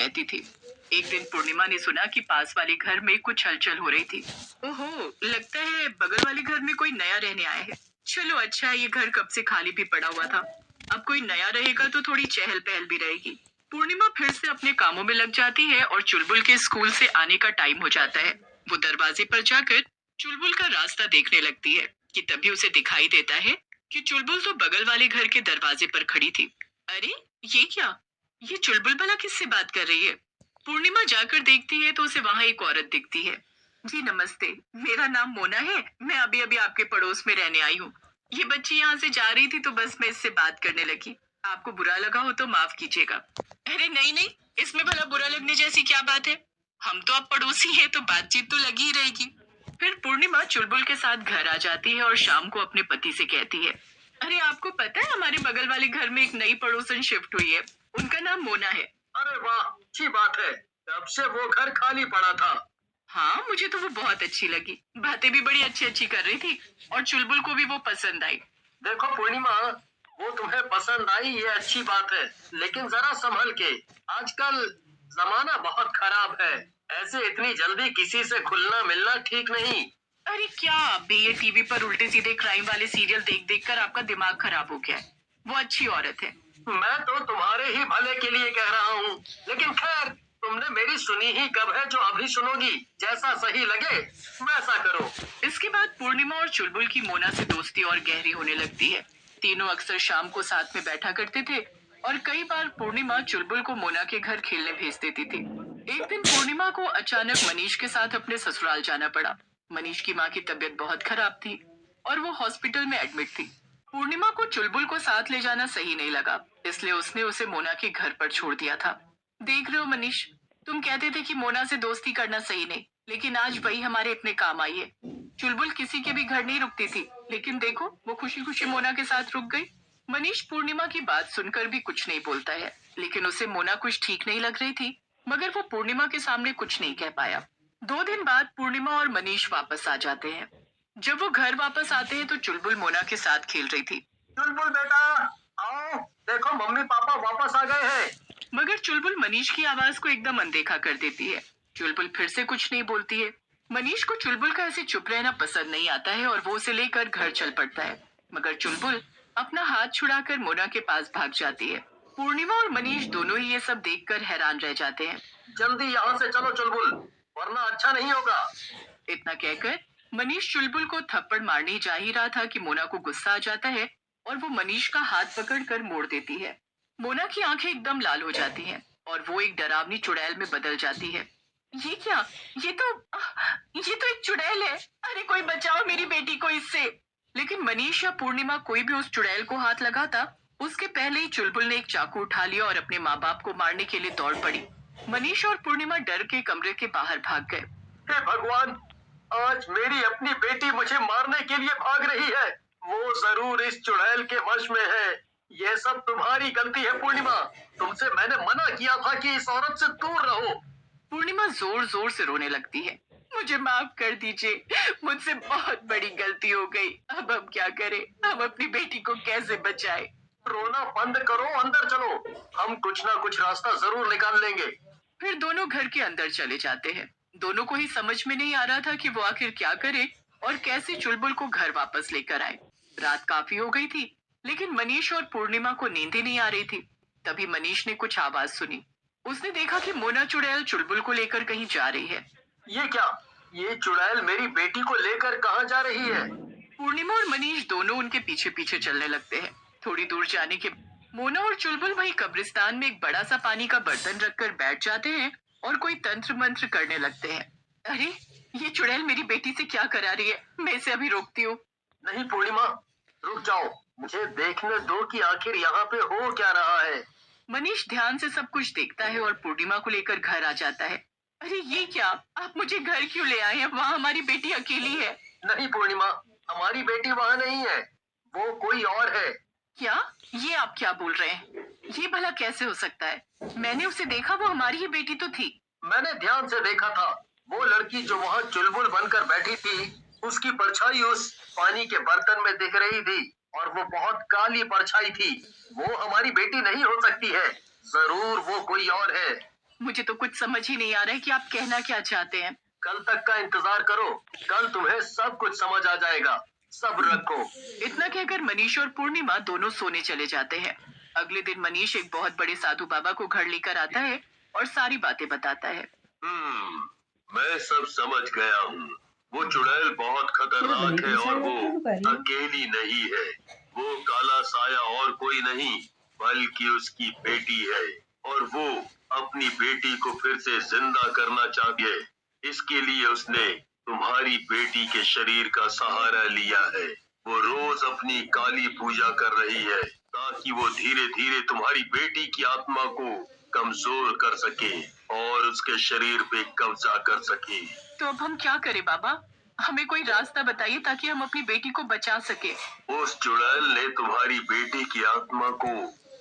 रहती थी। एक दिन पूर्णिमा ने सुना कि पास वाले घर में कुछ हलचल हो रही थी। ओहो, लगता है बगल वाले घर में कोई नया रहने आया है। चलो अच्छा है, ये घर कब से खाली भी पड़ा हुआ था। अब कोई नया रहेगा तो थोड़ी चहल पहल भी रहेगी। पूर्णिमा फिर से अपने कामों में लग जाती है और चुलबुल के स्कूल से आने का टाइम हो जाता है। वो दरवाजे पर जाकर चुलबुल का रास्ता देखने लगती है कि तभी उसे दिखाई देता है कि चुलबुल तो बगल वाले घर के दरवाजे पर खड़ी थी। अरे, ये क्या? ये चुलबुल भला किससे बात कर रही है? पूर्णिमा जाकर देखती है तो उसे वहां एक औरत दिखती है। जी नमस्ते, मेरा नाम मोना है। मैं अभी अभी आपके पड़ोस में रहने आई हूँ। ये बच्ची यहाँ से जा रही थी तो बस मैं इससे बात करने लगी। आपको बुरा लगा हो तो माफ कीजिएगा। अरे नहीं नहीं, इसमें भला बुरा लगने जैसी क्या बात है? हम तो अब पड़ोसी हैं तो बातचीत तो लगी ही रहेगी। फिर पूर्णिमा चुलबुल के साथ घर आ जाती है और शाम को अपने पति से कहती है, अरे आपको पता है हमारे बगल वाले घर में एक नई पड़ोसन शिफ्ट हुई है। उनका नाम मोना है। अरे वाह, अच्छी बात है। तब से वो घर खाली पड़ा था। हाँ, मुझे तो वो बहुत अच्छी लगी। बातें भी बड़ी अच्छी अच्छी कर रही थी और चुलबुल को भी वो पसंद आई। देखो पूर्णिमा, वो तुम्हें पसंद आई ये अच्छी बात है, लेकिन जरा संभल के। आजकल जमाना बहुत खराब है। ऐसे इतनी जल्दी किसी से खुलना मिलना ठीक नहीं। अरे क्या आप भी ये टीवी पर उल्टे सीधे क्राइम वाले सीरियल देख देख कर आपका दिमाग खराब हो गया है। वो अच्छी औरत है। मैं तो तुम्हारे ही भले के लिए कह रहा हूँ, लेकिन खैर, तुमने मेरी सुनी ही कब है जो अभी सुनोगी। जैसा सही लगे वैसा करो। इसके बाद पूर्णिमा और चुलबुल की मोना से दोस्ती और गहरी होने लगती है। तीनों अक्सर शाम को साथ में बैठा करते थे और कई बार पूर्णिमा चुलबुल को मोना के घर खेलने भेज देती थी। एक दिन पूर्णिमा को अचानक मनीष के साथ अपने ससुराल जाना पड़ा। मनीष की माँ की तबीयत बहुत खराब थी और वो हॉस्पिटल में एडमिट थी। पूर्णिमा को चुलबुल को साथ ले जाना सही नहीं लगा, इसलिए उसने उसे मोना के घर पर छोड़ दिया था। देख रहे हो मनीष, तुम कहते थे कि मोना से दोस्ती करना सही नहीं, लेकिन आज वही हमारे इतने काम आई है। चुलबुल किसी के भी घर नहीं रुकती थी, लेकिन देखो वो खुशी खुशी मोना के साथ रुक गई। मनीष पूर्णिमा की बात सुनकर भी कुछ नहीं बोलता है, लेकिन उसे मोना कुछ ठीक नहीं लग रही थी, मगर वो पूर्णिमा के सामने कुछ नहीं कह पाया। 2 दिन बाद पूर्णिमा और मनीष वापस आ जाते हैं। जब वो घर वापस आते हैं तो चुलबुल मोना के साथ खेल रही थी। चुलबुल बेटा, आओ, देखो मम्मी पापा वापस आ गए हैं। मगर चुलबुल मनीष की आवाज को एकदम अनदेखा कर देती है। चुलबुल फिर से कुछ नहीं बोलती है। मनीष को चुलबुल का ऐसे चुप रहना पसंद नहीं आता है और वो उसे लेकर घर चल पड़ता है। मगर चुलबुल अपना हाथ छुड़ाकर मोना के पास भाग जाती है। पूर्णिमा और मनीष दोनों ही ये सब देखकर हैरान रह जाते हैं। जल्दी यहाँ से चलो चुलबुल, वरना अच्छा नहीं होगा। इतना कहकर मनीष चुलबुल को थप्पड़ मारने जा ही रहा था कि मोना को गुस्सा आ जाता है और वो मनीष का हाथ पकड़कर मोड़ देती है। मोना की आंखें एकदम लाल हो जाती हैं और वो एक डरावनी चुड़ैल में बदल जाती है। ये क्या? ये तो ये तो एक चुड़ैल है। अरे कोई बचाओ मेरी बेटी को इससे। लेकिन मनीष या पूर्णिमा कोई भी उस चुड़ैल को हाथ लगाता, उसके पहले ही चुलबुल ने एक चाकू उठा लिया और अपने माँ बाप को मारने के लिए दौड़ पड़ी। मनीष और पूर्णिमा डर के कमरे के बाहर भाग गए। हे भगवान, आज मेरी अपनी बेटी मुझे मारने के लिए भाग रही है। वो जरूर इस चुड़ैल के वश में है। ये सब तुम्हारी गलती है पूर्णिमा। तुमसे मैंने मना किया था कि इस औरत से दूर रहो। पूर्णिमा जोर जोर से रोने लगती है। मुझे माफ कर दीजिए, मुझसे बहुत बड़ी गलती हो गई। अब हम क्या करें? हम अपनी बेटी को कैसे बचाएं? रोना बंद करो, अंदर चलो। हम कुछ ना कुछ रास्ता जरूर निकाल लेंगे। फिर दोनों घर के अंदर चले जाते हैं। दोनों को ही समझ में नहीं आ रहा था कि वो आखिर क्या करे और कैसे चुलबुल को घर वापस लेकर आए। रात काफी हो गई थी, लेकिन मनीष और पूर्णिमा को नींद ही नहीं आ रही थी। तभी मनीष ने कुछ आवाज सुनी। उसने देखा कि मोना चुड़ैल चुलबुल को लेकर कहीं जा रही है। ये क्या? ये चुड़ैल मेरी बेटी को लेकर कहाँ जा रही है? पूर्णिमा और मनीष दोनों उनके पीछे पीछे चलने लगते हैं। थोड़ी दूर जाने के मोना और चुलबुल वही कब्रिस्तान में एक बड़ा सा पानी का बर्तन रखकर बैठ जाते हैं और कोई तंत्र मंत्र करने लगते हैं। अरे, ये चुड़ैल मेरी बेटी से क्या करा रही है? मैं इसे अभी रोकती हूँ। नहीं पूर्णिमा, रुक जाओ। मुझे देखने दो कि आखिर यहाँ पे हो क्या रहा है। मनीष ध्यान से सब कुछ देखता है और पूर्णिमा को लेकर घर आ जाता है। अरे ये क्या? आप मुझे घर क्यों ले आए हैं? वहाँ हमारी बेटी अकेली है। नहीं पूर्णिमा, हमारी बेटी वहाँ नहीं है। वो कोई और है। क्या? ये आप क्या बोल रहे हैं? ये भला कैसे हो सकता है? मैंने उसे देखा, वो हमारी ही बेटी तो थी। मैंने ध्यान से देखा था। वो लड़की जो वहाँ चुलबुल बनकर बैठी थी, उसकी परछाई उस पानी के बर्तन में दिख रही थी और वो बहुत काली परछाई थी। वो हमारी बेटी नहीं हो सकती है। जरूर वो कोई और है। मुझे तो कुछ समझ ही नहीं आ रहा है कि आप कहना क्या चाहते हैं। कल तक का इंतजार करो, कल तुम्हें सब कुछ समझ आ जाएगा। सब्र रखो। इतना कहकर मनीष और पूर्णिमा दोनों सोने चले जाते हैं। अगले दिन मनीष एक बहुत बड़े साधु बाबा को घर लेकर आता है और सारी बातें बताता है। मैं सब समझ गया हूँ। वो चुड़ैल बहुत खतरनाक है और वो अकेली नहीं है। वो काला साया और कोई नहीं बल्कि उसकी बेटी है, और वो अपनी बेटी को फिर से जिंदा करना चाहती है। इसके लिए उसने तुम्हारी बेटी के शरीर का सहारा लिया है। वो रोज अपनी काली पूजा कर रही है ताकि वो धीरे धीरे तुम्हारी बेटी की आत्मा को कमजोर कर सके और उसके शरीर पे कब्जा कर सके। तो अब हम क्या करें बाबा? हमें कोई रास्ता बताइए ताकि हम अपनी बेटी को बचा सके। उस चुड़ैल ने तुम्हारी बेटी की आत्मा को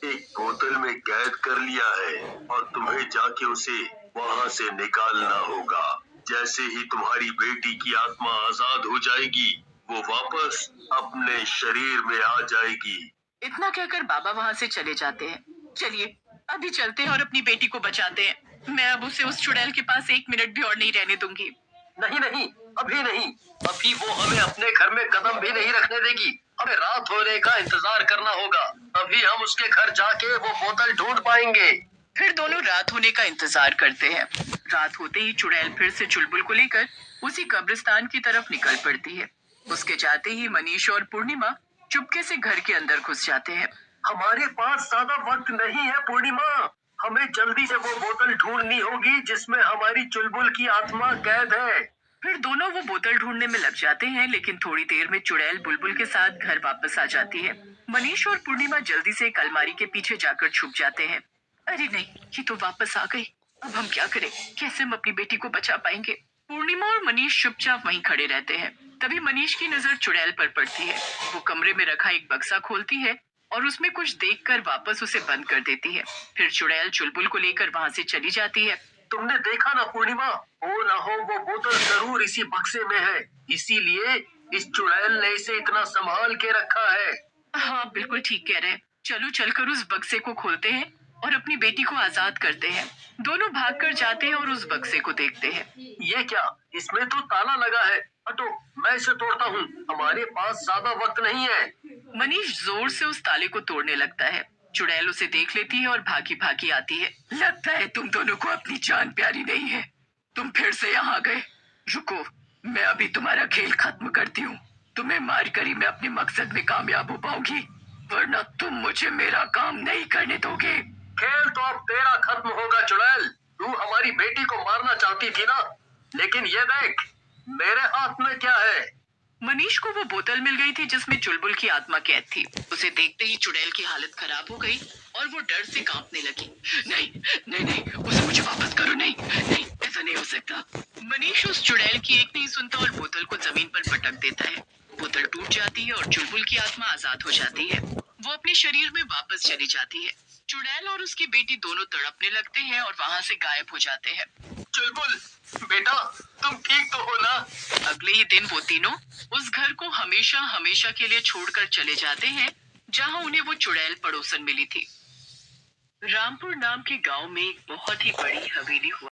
एक बोतल में कैद कर लिया है और तुम्हें जाके उसे वहाँ से निकालना होगा। जैसे ही तुम्हारी बेटी की आत्मा आजाद हो जाएगी, वो वापस अपने शरीर में आ जाएगी। इतना कहकर बाबा वहाँ से चले जाते हैं। चलिए अभी चलते हैं और अपनी बेटी को बचाते हैं। मैं अब उसे उस चुड़ैल के पास 1 मिनट भी और नहीं रहने दूंगी। नहीं नहीं, अभी नहीं। अभी वो हमें अपने घर में कदम भी नहीं रखने देगी। हमें रात होने का इंतजार करना होगा, तभी हम उसके घर जाके वो बोतल ढूंढ पाएंगे। फिर दोनों रात होने का इंतजार करते हैं। रात होते ही चुड़ैल फिर से चुलबुल को लेकर उसी कब्रिस्तान की तरफ निकल पड़ती है। उसके जाते ही मनीष और पूर्णिमा चुपके से घर के अंदर घुस जाते हैं। हमारे पास ज्यादा वक्त नहीं है पूर्णिमा। हमें जल्दी से वो बोतल ढूंढनी होगी जिसमें हमारी चुलबुल की आत्मा कैद है। फिर दोनों वो बोतल ढूंढने में लग जाते हैं, लेकिन थोड़ी देर में चुड़ैल बुलबुल के साथ घर वापस आ जाती है। मनीष और पूर्णिमा जल्दी से एक अलमारी के पीछे जाकर छुप जाते हैं। अरे नहीं, ये तो वापस आ गई। अब हम क्या करें? कैसे हम अपनी बेटी को बचा पाएंगे? पूर्णिमा और मनीष चुपचाप वहीं खड़े रहते हैं। तभी मनीष की नजर चुड़ैल पर पड़ती है। वो कमरे में रखा एक बक्सा खोलती है और उसमें कुछ देखकर वापस उसे बंद कर देती है। फिर चुड़ैल चुलबुल को लेकर वहाँ से चली जाती है। तुमने देखा ना पूर्णिमा, हो ना हो वो बोतल जरूर इसी बक्से में है। इसीलिए इस चुड़ैल ने इसे इतना संभाल के रखा है। हाँ बिल्कुल ठीक कह रहे हैं। चलो चलकर उस बक्से को खोलते हैं और अपनी बेटी को आजाद करते हैं। दोनों भागकर जाते हैं और उस बक्से को देखते हैं। ये क्या? इसमें तो ताला लगा है। हटो, मैं इसे तोड़ता हूँ। हमारे पास ज्यादा वक्त नहीं है। मनीष जोर से उस ताले को तोड़ने लगता है। चुड़ैल उसे देख लेती है और भागी भागी आती है। लगता है तुम दोनों को अपनी जान प्यारी नहीं है। तुम फिर से यहाँ आ गए। रुको, मैं अभी तुम्हारा खेल खत्म करती हूँ। तुम्हें मार कर ही मैं अपने मकसद में कामयाब हो पाऊंगी, वरना तुम मुझे मेरा काम नहीं करने दोगे। खेल तो अब तेरा खत्म होगा चुड़ैल। तू हमारी बेटी को मारना चाहती थी ना, लेकिन ये देख मेरे हाथ में क्या है। मनीष को वो बोतल मिल गई थी जिसमें चुलबुल की आत्मा कैद थी। उसे देखते ही चुड़ैल की हालत खराब हो गई और वो डर से कांपने लगी। नहीं नहीं नहीं, उसे मुझे वापस करो। नहीं नहीं, ऐसा नहीं हो सकता। मनीष उस चुड़ैल की एक नहीं सुनता और बोतल को जमीन पर पटक देता है। बोतल टूट जाती है और चुलबुल की आत्मा आजाद हो जाती है। वो अपने शरीर में वापस चली जाती है। चुड़ैल और उसकी बेटी दोनों तड़पने लगते हैं और वहाँ से गायब हो जाते हैं। चुलबुल बेटा, तुम ठीक तो हो ना? अगले ही दिन वो तीनों उस घर को हमेशा हमेशा के लिए छोड़कर चले जाते हैं जहाँ उन्हें वो चुड़ैल पड़ोसन मिली थी। रामपुर नाम के गांव में एक बहुत ही बड़ी हवेली हुआ